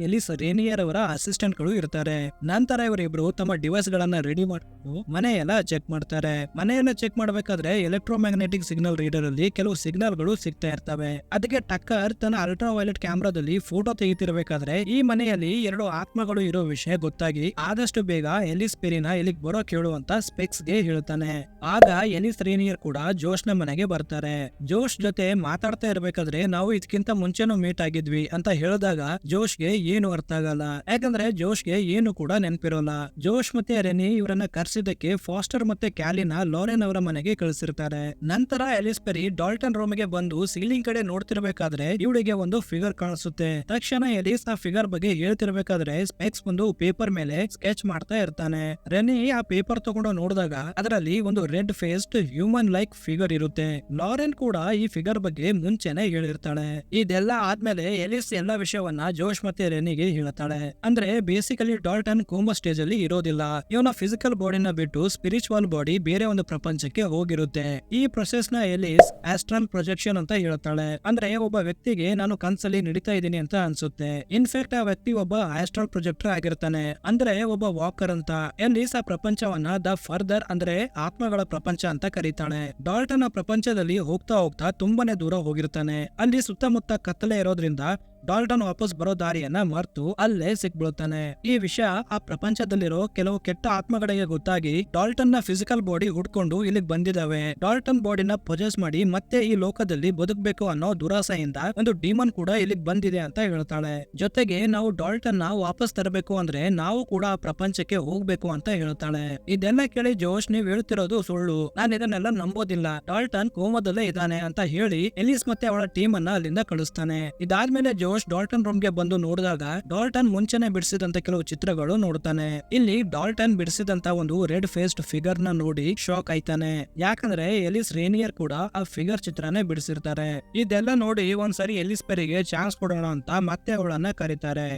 [SPEAKER 1] ಎಲಿಸ್ ರೇನಿಯರ್ ಅವರ ಅಸಿಸ್ಟೆಂಟ್ ಗಳು ಇರ್ತಾರೆ. ನಂತರ ಇವರಿಬ್ರು ತಮ್ಮ ಡಿವೈಸ್ ಗಳನ್ನ ರೆಡಿ ಮಾಡ್ಕೊಂಡು ಮನೆಯೆಲ್ಲ ಚೆಕ್ ಮಾಡ್ತಾರೆ. ಮನೆಯನ್ನ ಚೆಕ್ ಮಾಡ್ಬೇಕಾದ್ರೆ ಎಲೆಕ್ಟ್ರೋಮ್ಯಾಗ್ನೆಟಿಕ್ ಸಿಗ್ನಲ್ ರೀಡರ್ ಅಲ್ಲಿ ಕೆಲವು ಸಿಗ್ನಲ್ ಗಳು ಸಿಗ್ತಾ ಇರ್ತವೆ. ಅದಕ್ಕೆ ಟಕ್ಕರ್ ತನ್ನ ಅಲ್ಟ್ರಾ ವೈಲೆಟ್ ಕ್ಯಾಮ್ರಾದಲ್ಲಿ ಫೋಟೋ ತೆಗಿತಿರ್ಬೇಕಾದ್ರೆ ಈ ಮನೆಯಲ್ಲಿ ಎರಡು ಆತ್ಮಗಳು ಇರೋ ವಿಷಯ ಗೊತ್ತಾಗಿ ಆದಷ್ಟು ಬೇಗ ಎಲಿಸ್ ಪೆರಿನ ಇಲ್ಲಿಗೆ ಬರೋ ಕೇಳು ಅಂತ ಸ್ಪೆಕ್ಸ್ ಗೆ ಹೇಳ್ತಾನೆ. ಆಗ ಎಲಿಸ್ ರೇನಿಯರ್ ಕೂಡ ಜೋಶ್ ನ ಮನೆಗೆ ಬರ್ತಾರೆ. ಜೋಶ್ ಜೊತೆ ಮಾತಾಡ್ತಾ ಇರ್ಬೇಕಾದ್ರೆ ನಾವು ಇದಕ್ಕಿಂತ ಮುಂಚೆನೂ ಮೀಟ್ ಆಗಿದ್ವಿ ಅಂತ ಹೇಳಿದಾಗ ಜೋಶ್ಗೆ ಏನು ಅರ್ಥ ಆಗಲ್ಲ. ಯಾಕಂದ್ರೆ ಜೋಶ್ಗೆ ಏನು ಕೂಡ ನೆನಪಿರೋಲ್ಲ. ಜೋಶ್ ಮತ್ತೆ ರೆನಿ ಇವರನ್ನ ಕರ್ಸಿದ್ದಕ್ಕೆ ಫಾಸ್ಟರ್ ಮತ್ತೆ ಕ್ಯಾಲಿನ ಲೋರೆನ್ ಅವರ ಮನೆಗೆ ಕಳಿಸಿರ್ತಾರೆ. ನಂತರ ಎಲಿಸ್ ಪೆರಿ ಡಾಲ್ಟನ್ ರೂಮ್ ಗೆ ಬಂದು ಸೀಲಿಂಗ್ ಕಡೆ ನೋಡ್ತಿರ್ಬೇಕಾದ್ರೆ ಇವಳಿಗೆ ರೆನಿಗೆ ಒಂದು ಫಿಗರ್ ಕಾಣಿಸುತ್ತೆ. ತಕ್ಷಣ ಎಲಿಸ್ ಆ ಫಿಗರ್ ಬಗ್ಗೆ ಹೇಳ್ತಿರ್ಬೇಕಾದ್ರೆ ಸ್ಪೆಕ್ಸ್ ಒಂದು ಪೇಪರ್ ಮೇಲೆ ಸ್ಕೆಚ್ ಮಾಡ್ತಾ ಇರ್ತಾನೆ. ರೆನಿ ಆ ಪೇಪರ್ ತಗೊಂಡು ನೋಡಿದಾಗ ಅದರಲ್ಲಿ ಒಂದು red faced human like figure ಇರುತ್ತೆ. ಲಾರೆನ್ ಕೂಡ ಈ ಫಿಗರ್ ಬಗ್ಗೆ ಮುಂಚೆನೆ ಹೇಳಿರ್ತಾಳೆ. ಇದೆಲ್ಲ ಆದ್ಮೇಲೆ ಎಲಿಸ್ ಎಲ್ಲಾ ವಿಷಯವನ್ನ ಜೋಶ್ ಮತ್ತೆ ರೆನಿಗೆ ಹೇಳ್ತಾಳೆ. ಅಂದ್ರೆ ಬೇಸಿಕಲಿ ಡಾಲ್ಟನ್ ಕೋಮಾ ಸ್ಟೇಜ್ ಅಲ್ಲಿ ಇರೋದಿಲ್ಲ. ಇವನ ಫಿಸಿಕಲ್ ಬಾಡಿನ ಬಿಟ್ಟು ಸ್ಪಿರಿಚುವಲ್ ಬಾಡಿ ಬೇರೆ ಒಂದು ಪ್ರಪಂಚಕ್ಕೆ ಹೋಗಿರುತ್ತೆ. ಈ ಪ್ರೊಸೆಸ್ ನ ಎಲಿಸ್ ಆಸ್ಟ್ರಲ್ ಪ್ರೊಜೆಕ್ಷನ್ ಅಂತ ಹೇಳ್ತಾಳೆ. ಅಂದ್ರೆ ಒಬ್ಬ ವ್ಯಕ್ತಿಗೆ ನಾನು ಕನ್ಸಲ್ಲಿ ನಡೀತಾ ಇದ್ದೀನಿ ಅಂತ ಅನ್ಸುತ್ತೆ. ಇನ್ಫ್ಯಾಕ್ಟ್ ಆ ವ್ಯಕ್ತಿ ಒಬ್ಬ ಆಸ್ಟ್ರಲ್ ಪ್ರೊಜೆಕ್ಟರ್ ಆಗಿರ್ತಾನೆ, ಅಂದ್ರೆ ಒಬ್ಬ ವಾಕರ್ ಅಂತ. ಎಲಿಸ್ ಆ ಪ್ರಪಂಚವನ್ನ ದ ಫರ್ದರ್ ಅಂದ್ರೆ ಆತ್ಮಗಳ ಪ್ರಪಂಚ ಅಂತ ಕರೀತಾಳೆ. ಡಾಲ್ಟನ್ ಆ ಪ್ರಪಂಚದಲ್ಲಿ ಹೋಗ್ತಾ ಹೋಗ್ತಾ ತುಂಬಾನೇ ದೂರ ಹೋಗಿರ್ತಾನೆ. ಅಲ್ಲಿ ಸುತ್ತಮುತ್ತ ಕತ್ತಲೆ ಇರೋದ್ರಿಂದ ಡಾಲ್ಟನ್ ವಾಪಸ್ ಬರೋ ದಾರಿಯನ್ನ ಮರ್ತು ಅಲ್ಲೇ ಸಿಕ್ಬಿಡುತ್ತಾನೆ. ಈ ವಿಷಯ ಆ ಪ್ರಪಂಚದಲ್ಲಿರೋ ಕೆಲವು ಕೆಟ್ಟ ಆತ್ಮಗಳಿಗೆ ಗೊತ್ತಾಗಿ ಡಾಲ್ಟನ್ ನ ಫಿಸಿಕಲ್ ಬಾಡಿ ಹುಡ್ಕೊಂಡು ಇಲ್ಲಿಗೆ ಬಂದಿದ್ದಾವೆ. ಡಾಲ್ಟನ್ ಬಾಡಿನ ಪೊಜೆಸ್ ಮಾಡಿ ಮತ್ತೆ ಈ ಲೋಕದಲ್ಲಿ ಬದುಕಬೇಕು ಅನ್ನೋ ದುರಾಸೆಯಿಂದ ಒಂದು ಡಿಮನ್ ಕೂಡ ಇಲ್ಲಿಗೆ ಬಂದಿದೆ ಅಂತ ಹೇಳ್ತಾಳೆ. ಜೊತೆಗೆ ನಾವು ಡಾಲ್ಟನ್ ನ ವಾಪಸ್ ತರಬೇಕು ಅಂದ್ರೆ ನಾವು ಕೂಡ ಆ ಪ್ರಪಂಚಕ್ಕೆ ಹೋಗ್ಬೇಕು ಅಂತ ಹೇಳ್ತಾಳೆ. ಇದೆಲ್ಲ ಕೇಳಿ ಜೋಶ್ ನೀವ್ ಹೇಳ್ತಿರೋದು ಸುಳ್ಳು, ನಾನು ಇದನ್ನೆಲ್ಲ ನಂಬೋದಿಲ್ಲ, ಡಾಲ್ಟನ್ ಕೋಮದಲ್ಲೇ ಇದ್ದಾನೆ ಅಂತ ಹೇಳಿ ಎಲಿಸ್ ಮತ್ತೆ ಅವಳ ಟೀಮ್ ಅನ್ನ ಅಲ್ಲಿಂದ ಕಳಿಸ್ತಾನೆ. ಇದಾದ್ಮೇಲೆ ಜೋಶ್ ಡಾಲ್ಟನ್ ರೂಮ್ ಗೆ ಬಂದು ನೋಡಿದಾಗ ಡಾಲ್ಟನ್ ಮುಂಚೆನೆ ಬಿಡಿಸಿದಂತ ಕೆಲವು ಚಿತ್ರಗಳು ನೋಡ್ತಾನೆ. ಇಲ್ಲಿ ಡಾಲ್ಟನ್ ಬಿಡಿಸಿದಂತ ಒಂದು ರೆಡ್ ಫೇಸ್ಡ್ ಫಿಗರ್ ನ ನೋಡಿ ಶಾಕ್ ಆಯ್ತಾನೆ. ಯಾಕಂದ್ರೆ ಎಲಿಸ್ ರೇನಿಯರ್ ಕೂಡ ಆ ಫಿಗರ್ ಚಿತ್ರನೇ ಬಿಡಿಸಿರ್ತಾರೆ. ಇದೆಲ್ಲ ನೋಡಿ ಒಂದ್ಸರಿ ಎಲಿಸ್ ಪೆರಿಗೆ ಚಾನ್ಸ್ ಕೊಡೋಣ ಅಂತ ಮತ್ತೆ ಅವಳನ್ನ ಕರೀತಾರೆ.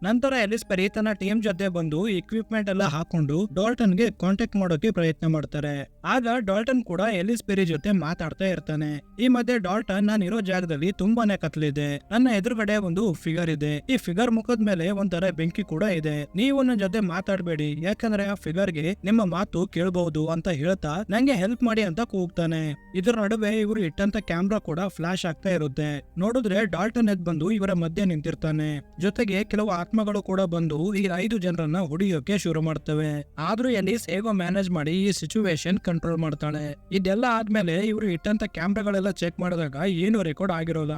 [SPEAKER 1] ನಂತರ ಎಲಿಸ್ ಪೆರಿ ತನ್ನ ಟೀಮ್ ಜೊತೆ ಬಂದು ಇಕ್ವಿಪ್ಮೆಂಟ್ ಎಲ್ಲ ಹಾಕೊಂಡು ಡಾಲ್ಟನ್ ಗೆ ಕಾಂಟ್ಯಾಕ್ಟ್ ಮಾಡೋಕೆ ಪ್ರಯತ್ನ ಮಾಡ್ತಾರೆ. ಆಗ ಡಾಲ್ಟನ್ ಕೂಡ ಎಲಿಸ್ ಪೆರಿ ಜೊತೆ ಮಾತಾಡ್ತಾ ಇರ್ತಾನೆ. ಈ ಮಧ್ಯೆ ಡಾಲ್ಟನ್ ನಾನು ಇರೋ ಜಾಗದಲ್ಲಿ ತುಂಬಾನೇ ಕತ್ಲಿದೆ, ನನ್ನ ಎದುರುಗಡೆ ಒಂದು ಫಿಗರ್ ಇದೆ, ಈ ಫಿಗರ್ ಮುಖದ ಮೇಲೆ ಒಂಥರ ಬೆಂಕಿ ಕೂಡ ಇದೆ, ನೀವು ನನ್ನ ಜೊತೆ ಮಾತಾಡ್ಬೇಡಿ ಯಾಕಂದ್ರೆ ಆ ಫಿಗರ್ ಗೆ ನಿಮ್ಮ ಮಾತು ಕೇಳಬಹುದು ಅಂತ ಹೇಳ್ತಾ ನಂಗೆ ಹೆಲ್ಪ್ ಮಾಡಿ ಅಂತ ಕೂಗ್ತಾನೆ. ಇದ್ರ ನಡುವೆ ಇವರು ಇಟ್ಟಂತ ಕ್ಯಾಮ್ರಾ ಕೂಡ ಫ್ಲಾಶ್ ಆಗ್ತಾ ಇರುತ್ತೆ. ನೋಡಿದ್ರೆ ಡಾಲ್ಟನ್ ಎದ್ ಬಂದು ಇವರ ಮಧ್ಯೆ ನಿಂತಿರ್ತಾನೆ. ಜೊತೆಗೆ ಕೆಲವು ಆತ್ಮಗಳು ಕೂಡ ಬಂದು ಈ 5 ಜನರನ್ನ ಹೊಡಿಯೋಕೆ ಶುರು ಮಾಡ್ತವೆ. ಆದ್ರೂ ಎಲಿಸ್ ಹೇಗೋ ಮ್ಯಾನೇಜ್ ಮಾಡಿ ಈ ಸಿಚುವೇಶನ್ ಕಂಟ್ರೋಲ್ ಮಾಡ್ತಾಳೆ. ಇದೆಲ್ಲ ಆದ್ಮೇಲೆ ಇವರು ಇಟ್ಟಂತ ಕ್ಯಾಮ್ರಾಗಳೆಲ್ಲ ಚೆಕ್ ಮಾಡಿದಾಗ ಏನು ರೆಕಾರ್ಡ್ ಆಗಿರೋಲ್ಲ.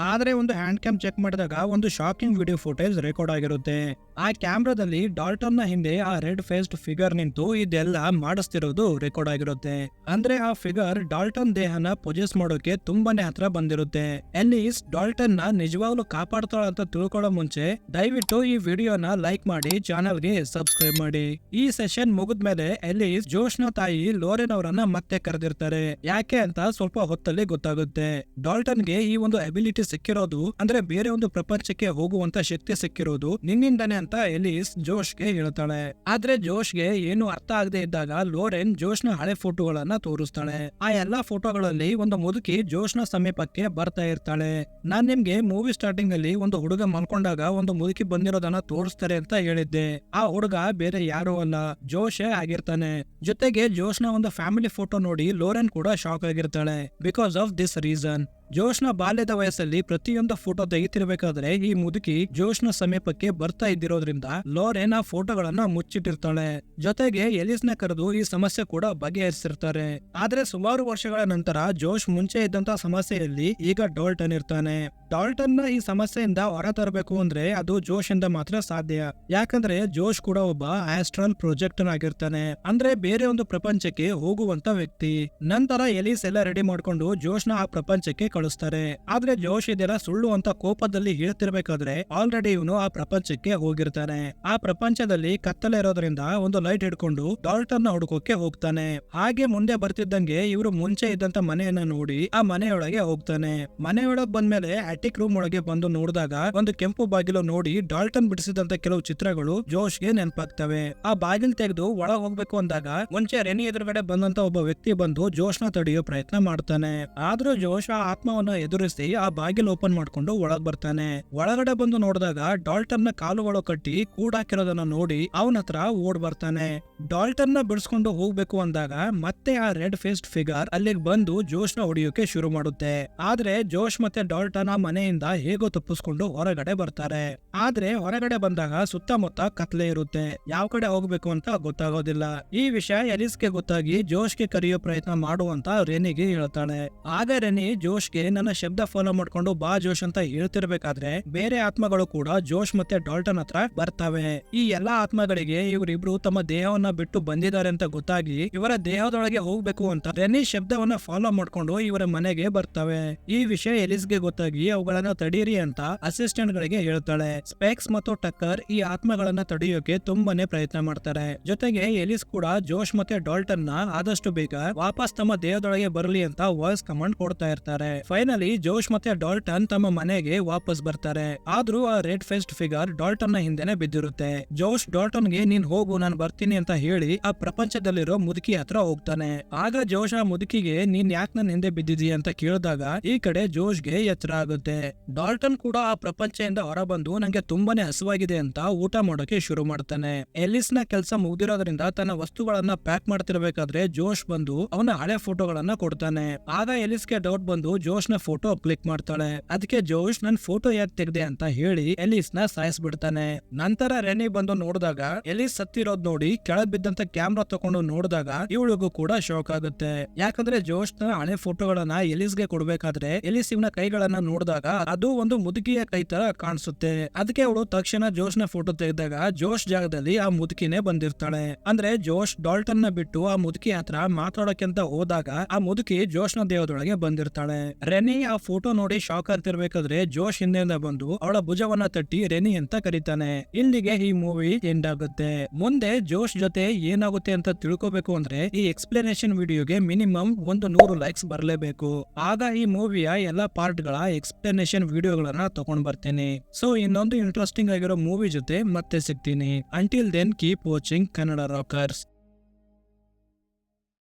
[SPEAKER 1] ಆದ್ರೆ ಒಂದು ಹ್ಯಾಂಡ್ ಕ್ಯಾಮ್ ಚೆಕ್ ಮಾಡಿದಾಗ ಒಂದು ಶಾಕಿಂಗ್ ವಿಡಿಯೋ ಫುಟೇಜ್ ರೆಕಾರ್ಡ್ ಆಗಿರುತ್ತೆ. ಆ ಕ್ಯಾಮ್ರಾದಲ್ಲಿ ಡಾಲ್ಟನ್ ನ ಹಿಂದೆ ಆ ರೆಡ್ ಫೇಸ್ಡ್ ಫಿಗರ್ ನಿಂತು ಇದೆಲ್ಲ ಮಾಡಿಸ್ತಿರೋದು ರೆಕಾರ್ಡ್ ಆಗಿರುತ್ತೆ. ಅಂದ್ರೆ ಆ ಫಿಗರ್ ಡಾಲ್ಟನ್ ದೇಹನ ಪೊಜೆಸ್ ಮಾಡೋಕೆ ತುಂಬಾನೇ ಹತ್ರ ಬಂದಿರುತ್ತೆ. ಎಲಿಸ್ ಡಾಲ್ಟನ್ ನ ನಿಜವಾಗ್ಲೂ ಕಾಪಾಡ್ತಾಳ ಅಂತ ತಿಳ್ಕೊಳ್ಳೋ ಮುಂಚೆ ದಯವಿಟ್ಟು ಈ ವಿಡಿಯೋನ ಲೈಕ್ ಮಾಡಿ, ಚಾನೆಲ್ ಗೆ ಸಬ್ಸ್ಕ್ರೈಬ್ ಮಾಡಿ. ಈ ಸೆಷನ್ ಮುಗಿದ್ಮೇಲೆ ಎಲಿಸ್ ಜೋಶ್ ನ ತಾಯಿ ಲೋರೆನ್ ಅವರನ್ನ ಮತ್ತೆ ಕರೆದಿರ್ತಾರೆ. ಯಾಕೆ ಅಂತ ಸ್ವಲ್ಪ ಹೊತ್ತಲ್ಲಿ ಗೊತ್ತಾಗುತ್ತೆ. ಡಾಲ್ಟನ್ ಗೆ ಈ ಒಂದು ಅಬಿಲಿಟಿ ಸಿಕ್ಕಿರೋದು ಅಂದ್ರೆ ಬೇರೆ ಒಂದು ಪ್ರಪಂಚಕ್ಕೆ ಹೋಗುವಂತ ಶಕ್ತಿ ಸಿಕ್ಕಿರೋದು ನಿನ್ನಿಂದಾನೆ ಅಂತ ಎಲಿಸ್ ಜೋಶ್ಗೆ ಹೇಳ್ತಾಳೆ. ಆದ್ರೆ ಜೋಶ್ಗೆ ಏನು ಅರ್ಥ ಆಗದೆ ಇದ್ದಾಗ ಲೋರೆನ್ ಜೋಶ್ನ ಹಳೆ ಫೋಟೋಗಳನ್ನ ತೋರಿಸ್ತಾಳೆ. ಆ ಎಲ್ಲಾ ಫೋಟೋಗಳಲ್ಲಿ ಒಂದು ಮುದುಕಿ ಜೋಶ್ನ ಸಮೀಪಕ್ಕೆ ಬರ್ತಾ ಇರ್ತಾಳೆ. ನಾನ್ ನಿಮ್ಗೆ ಮೂವಿ ಸ್ಟಾರ್ಟಿಂಗ್ ಅಲ್ಲಿ ಒಂದು ಹುಡುಗ ಮಲ್ಕೊಂಡಾಗ ಒಂದು ಮುದುಕಿ ಬಂದಿರೋದನ್ನ ತೋರಿಸ್ತಾರೆ ಅಂತ ಹೇಳಿದ್ದೆ. ಆ ಹುಡುಗ ಬೇರೆ ಯಾರು ಅಲ್ಲ, ಜೋಶೇ ಆಗಿರ್ತಾನೆ. ಜೊತೆಗೆ ಜೋಶ್ನ ಒಂದು ಫ್ಯಾಮಿಲಿ ಫೋಟೋ ನೋಡಿ ಲೋರೆನ್ ಕೂಡ ಶಾಕ್ ಆಗಿರ್ತಾಳೆ. ಬಿಕಾಸ್ ಆಫ್ ದಿಸ್ ರೀಸನ್ ಜೋಶ್ನ ಬಾಲ್ಯದ ವಯಸ್ಸಲ್ಲಿ ಪ್ರತಿಯೊಂದು ಫೋಟೋ ತೆಗಿತಿರ್ಬೇಕಾದ್ರೆ ಈ ಮುದುಕಿ ಜೋಶ್ನ ಸಮೀಪಕ್ಕೆ ಬರ್ತಾ ಇದ್ದಿರೋದ್ರಿಂದ ಲೋರೆನ್ ಆ ಫೋಟೋಗಳನ್ನ ಮುಚ್ಚಿಟ್ಟಿರ್ತಾಳೆ. ಜೊತೆಗೆ ಎಲಿಸ್ ನ ಕರೆದು ಈ ಸಮಸ್ಯೆ ಕೂಡ ಬಗೆಹರಿಸಿರ್ತಾರೆ. ಆದ್ರೆ ಸುಮಾರು ವರ್ಷಗಳ ನಂತರ ಜೋಶ್ ಮುಂಚೆ ಇದ್ದಂತ ಸಮಸ್ಯೆಯಲ್ಲಿ ಈಗ ಡಾಲ್ಟನ್ ಇರ್ತಾನೆ. ಡಾಲ್ಟನ್ ನ ಈ ಸಮಸ್ಯೆಯಿಂದ ಹೊರ ತರಬೇಕು ಅಂದ್ರೆ ಅದು ಜೋಶ್ ಇಂದ ಮಾತ್ರ ಸಾಧ್ಯ. ಯಾಕಂದ್ರೆ ಜೋಶ್ ಕೂಡ ಒಬ್ಬ ಆಸ್ಟ್ರಲ್ ಪ್ರೊಜೆಕ್ಟರ್ ಆಗಿರ್ತಾನೆ, ಅಂದ್ರೆ ಬೇರೆ ಒಂದು ಪ್ರಪಂಚಕ್ಕೆ ಹೋಗುವಂತ ವ್ಯಕ್ತಿ. ನಂತರ ಎಲಿಸ್ ಎಲ್ಲ ರೆಡಿ ಮಾಡ್ಕೊಂಡು ಜೋಶ್ನ ಆ ಪ್ರಪಂಚಕ್ಕೆ ಕಳಿಸ್ತಾರೆ. ಆದ್ರೆ ಜೋಶ್ ಇದೆಲ್ಲ ಸುಳ್ಳು ಅಂತ ಕೋಪದಲ್ಲಿ ಹೇಳ್ತಿರ್ಬೇಕಾದ್ರೆ ಆಲ್ರೆಡಿ ಇವನು ಆ ಪ್ರಪಂಚಕ್ಕೆ ಹೋಗಿರ್ತಾನೆ. ಆ ಪ್ರಪಂಚದಲ್ಲಿ ಕತ್ತಲೆ ಇರೋದ್ರಿಂದ ಒಂದು ಲೈಟ್ ಹಿಡ್ಕೊಂಡು ಡಾಲ್ಟನ್ ನ ಹುಡುಕೋಕೆ ಹೋಗ್ತಾನೆ. ಹಾಗೆ ಮುಂದೆ ಬರ್ತಿದ್ದಂಗೆ ಇವರು ಮುಂಚೆ ಇದ್ದಂತ ಮನೆಯನ್ನ ನೋಡಿ ಆ ಮನೆಯೊಳಗೆ ಹೋಗ್ತಾನೆ. ಮನೆಯೊಳಗೆ ಬಂದ್ಮೇಲೆ ಅಟಿಕ್ ರೂಮ್ ಒಳಗೆ ಬಂದು ನೋಡಿದಾಗ ಒಂದು ಕೆಂಪು ಬಾಗಿಲು ನೋಡಿ ಡಾಲ್ಟನ್ ಬಿಡಿಸಿದಂತ ಕೆಲವು ಚಿತ್ರಗಳು ಜೋಶ್ಗೆ ನೆನಪಾಗ್ತವೆ. ಆ ಬಾಗಿಲು ತೆಗೆದು ಒಳಗೆ ಹೋಗ್ಬೇಕು ಅಂದಾಗ ಮುಂಚೆ ರೆನಿ ಎದುರುಗಡೆ ಬಂದಂತ ಒಬ್ಬ ವ್ಯಕ್ತಿ ಬಂದು ಜೋಶ್ನ ತಡೆಯೋ ಪ್ರಯತ್ನ ಮಾಡ್ತಾನೆ. ಆದ್ರೂ ಜೋಶ್ ಆ ಆತ್ಮವನ್ನ ಎದುರಿಸಿ ಆ ಬಾಗಿಲು ಓಪನ್ ಮಾಡ್ಕೊಂಡು ಒಳಗ್ ಬರ್ತಾನೆ. ಒಳಗಡೆ ಬಂದು ನೋಡಿದಾಗ ಡಾಲ್ಟನ್ ನ ಕಾಲುಗಳು ಕಟ್ಟಿ ಕೂಡಾಕಿರೋದನ್ನ ನೋಡಿ ಅವನ ಹತ್ರ ಓಡ್ ಬರ್ತಾನೆ. ಡಾಲ್ಟನ್ ನ ಬಿಡಿಸ್ಕೊಂಡು ಹೋಗ್ಬೇಕು ಅಂದಾಗ ಮತ್ತೆ ಆ ರೆಡ್ ಫೇಸ್ಡ್ ಫಿಗರ್ ಅಲ್ಲಿಗೆ ಬಂದು ಜೋಶ್ ನ ಹೊಡಿಯೋಕೆ ಶುರು ಮಾಡುತ್ತೆ. ಆದ್ರೆ ಜೋಶ್ ಮತ್ತೆ ಡಾಲ್ಟನ್ ಆ ಮನೆಯಿಂದ ಹೇಗೋ ತಪ್ಪಿಸ್ಕೊಂಡು ಹೊರಗಡೆ ಬರ್ತಾರೆ. ಆದ್ರೆ ಹೊರಗಡೆ ಬಂದಾಗ ಸುತ್ತಮುತ್ತ ಕತ್ಲೆ ಇರುತ್ತೆ, ಯಾವ ಕಡೆ ಹೋಗ್ಬೇಕು ಅಂತ ಗೊತ್ತಾಗೋದಿಲ್ಲ. ಈ ವಿಷಯ ಎಲಿಸ್ಗೆ ಗೊತ್ತಾಗಿ ಜೋಶ್ಗೆ ಕರೆಯೋ ಪ್ರಯತ್ನ ಮಾಡುವಂತ ರೆನಿಗೆ ಹೇಳ್ತಾಳೆ. ಆಗ ರೆನಿ ಜೋಶ್ಗೆ ಎಲಿಸ್ಗೆ ನನ್ನ ಶಬ್ದ ಫಾಲೋ ಮಾಡ್ಕೊಂಡು ಬಾ ಜೋಶ್ ಅಂತ ಹೇಳ್ತಿರ್ಬೇಕಾದ್ರೆ ಬೇರೆ ಆತ್ಮಗಳು ಕೂಡ ಜೋಶ್ ಮತ್ತೆ ಡಾಲ್ಟನ್ ಹತ್ರ ಬರ್ತವೆ. ಈ ಎಲ್ಲಾ ಆತ್ಮಗಳಿಗೆ ಇವರಿಬ್ರು ತಮ್ಮ ದೇಹವನ್ನ ಬಿಟ್ಟು ಬಂದಿದ್ದಾರೆ ಅಂತ ಗೊತ್ತಾಗಿ ಇವರ ದೇಹದೊಳಗೆ ಹೋಗ್ಬೇಕು ಅಂತ ರೆನಿ ಶಬ್ದವನ್ನ ಫಾಲೋ ಮಾಡ್ಕೊಂಡು ಇವರ ಮನೆಗೆ ಬರ್ತವೆ. ಈ ವಿಷಯ ಎಲಿಸ್ಗೆ ಗೊತ್ತಾಗಿ ಅವುಗಳನ್ನ ತಡೀರಿ ಅಂತ ಅಸಿಸ್ಟೆಂಟ್ ಗಳಿಗೆ ಹೇಳ್ತಾಳೆ. ಸ್ಪೆಕ್ಸ್ ಮತ್ತು ಟಕ್ಕರ್ ಈ ಆತ್ಮಗಳನ್ನ ತಡೆಯೋಕೆ ತುಂಬಾನೇ ಪ್ರಯತ್ನ ಮಾಡ್ತಾರೆ. ಜೊತೆಗೆ ಎಲಿಸ್ ಕೂಡ ಜೋಶ್ ಮತ್ತೆ ಡಾಲ್ಟನ್ ನ ಆದಷ್ಟು ಬೇಗ ವಾಪಸ್ ತಮ್ಮ ದೇಹದೊಳಗೆ ಬರಲಿ ಅಂತ ವಾಯ್ಸ್ ಕಮಾಂಡ್ ಕೊಡ್ತಾ ಇರ್ತಾರೆ. ಫೈನಲಿ ಜೋಶ್ ಮತ್ತೆ ಡಾಲ್ಟನ್ ತಮ್ಮ ಮನೆಗೆ ವಾಪಸ್ ಬರ್ತಾರೆ. ಆದ್ರೂ ಆ ರೆಡ್ ಫೇಸ್ಡ್ ಫಿಗರ್ ಡಾಲ್ಟನ್ ನ ಹಿಂದೆನೆ ಬಿದ್ದಿರುತ್ತೆ. ಜೋಶ್ ಡಾಲ್ಟನ್ ಗೆ ನೀನ್ ಹೋಗು ನಾನು ಬರ್ತೀನಿ ಅಂತ ಹೇಳಿ ಆ ಪ್ರಪಂಚದಲ್ಲಿರೋ ಮುದುಕಿ ಹತ್ರ ಹೋಗ್ತಾನೆ. ಆಗ ಜೋಶ್ ಆ ಮುದುಕಿಗೆ ನೀನ್ ಯಾಕೆ ನನ್ನ ಹಿಂದೆ ಬಿದ್ದಿದೀಯ ಅಂತ ಕೇಳಿದಾಗ ಈ ಕಡೆ ಜೋಶ್ಗೆ ಎಚ್ಚರ ಆಗುತ್ತೆ. ಡಾಲ್ಟನ್ ಕೂಡ ಆ ಪ್ರಪಂಚದಿಂದ ಹೊರಬಂದು ನಂಗೆ ತುಂಬಾನೇ ಹಸುವಾಗಿದೆ ಅಂತ ಊಟ ಮಾಡೋಕೆ ಶುರು ಮಾಡ್ತಾನೆ. ಎಲಿಸ್ ನ ಕೆಲಸ ಮುಗ್ದಿರೋದ್ರಿಂದ ತನ್ನ ವಸ್ತುಗಳನ್ನ ಪ್ಯಾಕ್ ಮಾಡ್ತಿರ್ಬೇಕಾದ್ರೆ ಜೋಶ್ ಬಂದು ಅವನ ಹಳೆ ಫೋಟೋಗಳನ್ನ ಕೊಡ್ತಾನೆ. ಆಗ ಎಲಿಸ್ಗೆ ಡೌಟ್ ಬಂದು ಜೋಶ್ ನ ಫೋಟೋ ಕ್ಲಿಕ್ ಮಾಡ್ತಾಳೆ. ಅದಕ್ಕೆ ಜೋಶ್ ನನ್ ಫೋಟೋ ಯಾಕೆ ತೆಗ್ದೆ ಅಂತ ಹೇಳಿ ಎಲಿಸ್ ನ ಸಾಯಿಸ್ಬಿಡ್ತಾನೆ. ನಂತರ ರೆನಿ ಬಂದು ನೋಡಿದಾಗ ಎಲಿಸ್ ಸತ್ತಿರೋದ್ ನೋಡಿ ಕೆಳಗ್ ಬಿದ್ದಂತ ಕ್ಯಾಮ್ರಾ ತಗೊಂಡು ನೋಡಿದಾಗ ಇವಳಿಗೂ ಕೂಡ ಶಾಕ್ ಆಗುತ್ತೆ. ಯಾಕಂದ್ರೆ ಜೋಶ್ ನ ಹಳೆ ಫೋಟೋಗಳನ್ನ ಎಲಿಸ್ಗೆ ಕೊಡ್ಬೇಕಾದ್ರೆ ಎಲಿಸ್ ಇವನ ಕೈಗಳನ್ನ ನೋಡಿದಾಗ ಅದು ಒಂದು ಮುದುಕಿಯ ಕೈ ತರ ಕಾಣಿಸುತ್ತೆ. ಅದಕ್ಕೆ ಅವಳು ತಕ್ಷಣ ಜೋಶ್ ನ ಫೋಟೋ ತೆಗೆದಾಗ ಜೋಶ್ ಜಾಗದಲ್ಲಿ ಆ ಮುದುಕಿನೇ ಬಂದಿರ್ತಾಳೆ. ಅಂದ್ರೆ ಜೋಶ್ ಡಾಲ್ಟನ್ ನ ಬಿಟ್ಟು ಆ ಮುದುಕಿ ಹತ್ರ ಮಾತಾಡೋಕೆಂತ ಹೋದಾಗ ಆ ಮುದುಕಿ ಜೋಶ್ ನ ದೇಹದೊಳಗೆ ಬಂದಿರ್ತಾಳೆ. ರೆನಿ ಆ ಫೋಟೋ ನೋಡಿ ಶಾಕ್ ಆಗ್ತಿರ್ಬೇಕಾದ್ರೆ ಜೋಶ್ ಹಿಂದೆಯಿಂದ ಬಂದು ಅವಳ ಭುಜವನ್ನ ತಟ್ಟಿ ರೆನಿ ಅಂತ ಕರೀತಾನೆ. ಇಲ್ಲಿಗೆ ಈ ಮೂವಿ ಎಂಡ್ ಆಗುತ್ತೆ. ಮುಂದೆ ಜೋಶ್ ಜೊತೆ ಏನಾಗುತ್ತೆ ಅಂತ ತಿಳ್ಕೋಬೇಕು ಅಂದ್ರೆ ಈ ಎಕ್ಸ್ಪ್ಲನೇಷನ್ ವಿಡಿಯೋಗೆ ಮಿನಿಮಮ್ 100 ಲೈಕ್ಸ್ ಬರಲೇಬೇಕು. ಆಗ ಈ ಮೂವಿಯ ಎಲ್ಲಾ ಪಾರ್ಟ್ ಗಳ ಎಕ್ಸ್ಪ್ಲನೇಷನ್ ವಿಡಿಯೋಗಳನ್ನ ತಗೊಂಡ್ ಬರ್ತೀನಿ. ಸೊ ಇನ್ನೊಂದು ಇಂಟ್ರೆಸ್ಟಿಂಗ್ ಆಗಿರೋ ಮೂವಿ ಜೊತೆ ಮತ್ತೆ ಸಿಗ್ತೀನಿ. Until then keep watching Kannada Rockers.